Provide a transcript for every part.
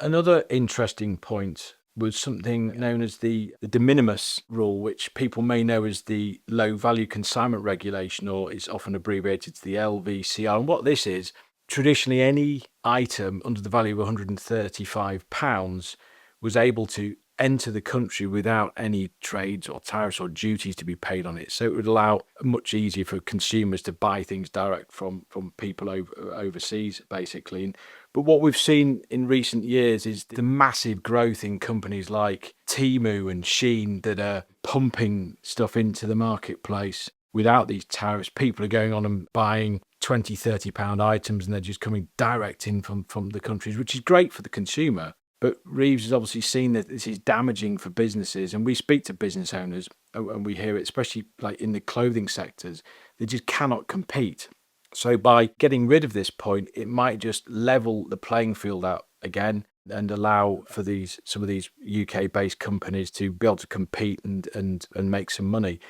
Another interesting point was something known as the de minimis rule, which people may know as the low value consignment regulation, or is often abbreviated to the LVCR. And what this is, traditionally any item under the value of £135 was able to enter the country without any trades or tariffs or duties to be paid on it. So it would allow much easier for consumers to buy things direct from people overseas, basically. But what we've seen in recent years is the massive growth in companies like Temu and Shein that are pumping stuff into the marketplace without these tariffs. People are going on and buying £20, £30 items, and they're just coming direct in from the countries, which is great for the consumer. But Reeves has obviously seen that this is damaging for businesses, and we speak to business owners and we hear it, especially like in the clothing sectors, they just cannot compete. So by getting rid of this point, it might just level the playing field out again and allow for some of these UK-based companies to be able to compete and make some money.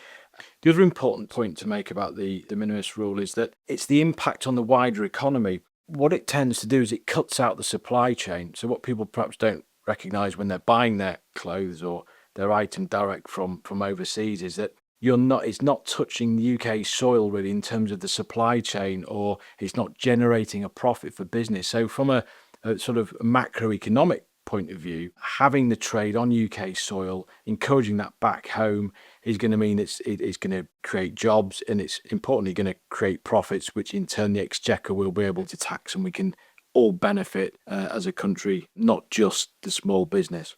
The other important point to make about the de minimis rule is that it's the impact on the wider economy. What it tends to do is it cuts out the supply chain. So what people perhaps don't recognise when they're buying their clothes or their item direct from overseas is that it's not touching the UK soil really in terms of the supply chain, or it's not generating a profit for business. So from a sort of macroeconomic point of view, having the trade on UK soil, encouraging that back home, is going to mean it's going to create jobs, and it's importantly going to create profits, which in turn the exchequer will be able to tax, and we can all benefit as a country, not just the small business.